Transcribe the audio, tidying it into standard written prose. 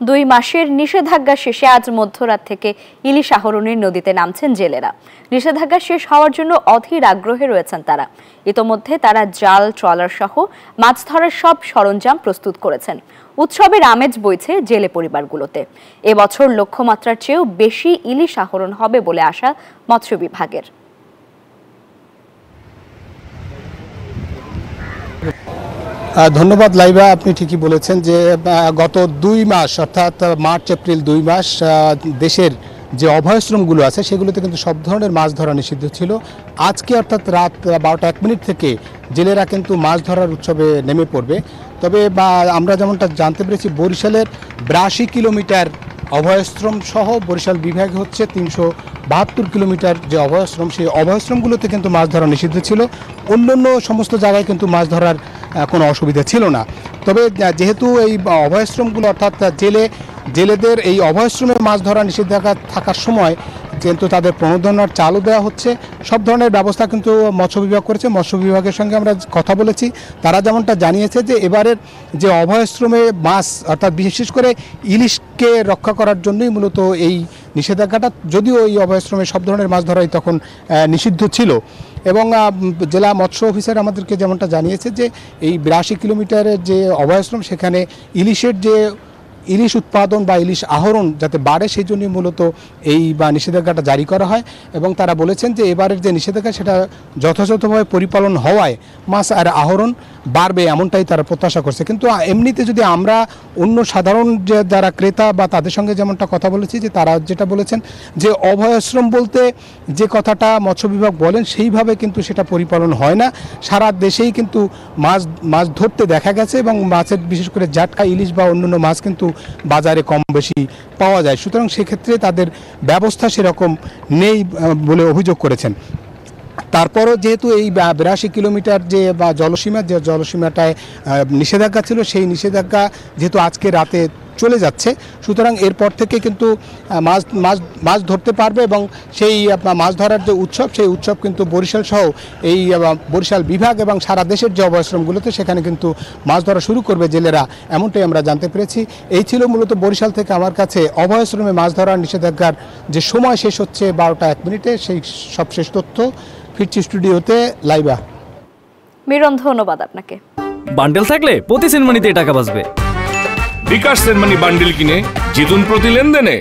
2 মাসের নিষেধাজ্ঞা শেষে আজ মধ্যরাত থেকে ইলিশ আহরণের নদীতে নামছেন জেলেরা। নিষেধাজ্ঞা শেষ হওয়ার জন্য অধীর আগ্রহে রয়েছেন তারা। ইতোমধ্যে তারা জাল, ট্রলার সহ মাছ ধরার সব সরঞ্জাম প্রস্তুত করেছেন। উৎসবের আমেজ বইছে জেলে পরিবারগুলোতে। এবছর লক্ষ্যমাত্রার চেয়েও বেশি ইলিশ আহরণ হবে বলে আশা মৎস্য বিভাগের। ধন্যবাদ লাইবা, আপনি ঠিকই বলেছেন যে গত 2 মাস অর্থাৎ মার্চ এপ্রিল 2 মাস দেশের যে অভয়াশ্রমগুলো আছে সেগুলোতে কিন্তু সব ধরনের মাছ ধরা নিষিদ্ধ ছিল। আজকে অর্থাৎ রাত 12টা 1 মিনিট থেকে জেলেরা কিন্তু মাছ ধরার উৎসবে নেমে পড়বে। তবে আমরা যেমনটা জানতে পেরেছি, বরিশালের 82 কিলোমিটার অভয়াশ্রম সহ বরিশাল বিভাগে হচ্ছে 372 কিলোমিটার যে অভয়াশ্রম, সেই অভয়াশ্রমগুলোতে কিন্তু মাছ ধরা নিষিদ্ধ ছিল। অন্যান্য সমস্ত জায়গায় কিন্তু মাছ ধরার কোনো অসুবিধা ছিল না। তবে যেহেতু এই অভয়াশ্রমগুলো অর্থাৎ জেলেদের এই অভয়াশ্রমে মাছ ধরা নিষেধাজ্ঞা থাকার সময় কিন্তু তাদের প্রণোদনার চালও দেওয়া হচ্ছে। সব ধরনের ব্যবস্থা কিন্তু মৎস্য বিভাগ করেছে। মৎস্য বিভাগের সঙ্গে আমরা কথা বলেছি, তারা যেমনটা জানিয়েছে যে এবারের যে অভয়াশ্রমে মাছ অর্থাৎ বিশেষ করে ইলিশকে রক্ষা করার জন্যই মূলত এই নিষেধাজ্ঞাটা, যদিও এই অভয়াশ্রমে সব ধরনের মাছ ধরাই তখন নিষিদ্ধ ছিল। এবং জেলা মৎস্য অফিসার আমাদেরকে যেমনটা জানিয়েছে যে এই 82 কিলোমিটারের যে অভয়াশ্রম, সেখানে ইলিশ উৎপাদন বা ইলিশ আহরণ যাতে বাড়ে সেই জন্যই মূলত এই নিষেধাজ্ঞাটা জারি করা হয়। এবং তারা বলেছেন যে এবারের যে নিষেধাজ্ঞা সেটা যথাযথভাবে পরিপালন হওয়ায় মাছ আর আহরণ বাড়বে, এমনটাই তারা প্রত্যাশা করছে। কিন্তু এমনিতে যদি আমরা অন্য সাধারণ যে যারা ক্রেতা বা তাদের সঙ্গে যেমনটা কথা বলেছি, যে তারা যেটা বলেছেন যে অভয়াশ্রম বলতে যে কথাটা মৎস্য বিভাগ বলেন সেইভাবে কিন্তু সেটা পরিপালন হয় না। সারা দেশেই কিন্তু মাছ ধরতে দেখা গেছে এবং মাছের বিশেষ করে জাটকা ইলিশ বা অন্যান্য মাছ কিন্তু বাজারে কম বেশি পাওয়া যায়। সুতরাং সেক্ষেত্রে তাদের ব্যবস্থা সেরকম নেই বলে অভিযোগ করেছেন। তারপরও যেহেতু এই 82 কিলোমিটার যে জলসীমাটায় নিষেধাজ্ঞা ছিল, সেই নিষেধাজ্ঞা যেহেতু আজকে রাতে চলে যাচ্ছে, সুতরাং এরপর থেকে কিন্তু মাছ ধরতে পারবে। এবং সেই মাছ ধরার যে উৎসব, সেই উৎসব কিন্তু বরিশাল সহ এই বরিশাল বিভাগ এবং সারা দেশের যে অভয়াশ্রমগুলোতে সেখানে কিন্তু মাছ ধরা শুরু করবে জেলেরা, এমনটাই আমরা জানতে পেরেছি। এই ছিল মূলত বরিশাল থেকে আমার কাছে অভয়াশ্রমে মাছ ধরার নিষেধাজ্ঞার যে সময় শেষ হচ্ছে 12টা 1 মিনিটে, সেই সবশেষ তথ্য। ফিরছি স্টুডিওতে লাইবা। মিরন, ধন্যবাদ আপনাকে। বান্ডেল থাকলে প্রতি সেনমানিতে টাকা বাঁচবে। বিকাশ সেনমানি বান্ডেল কিনে জিতুন প্রতি লেনদেনে।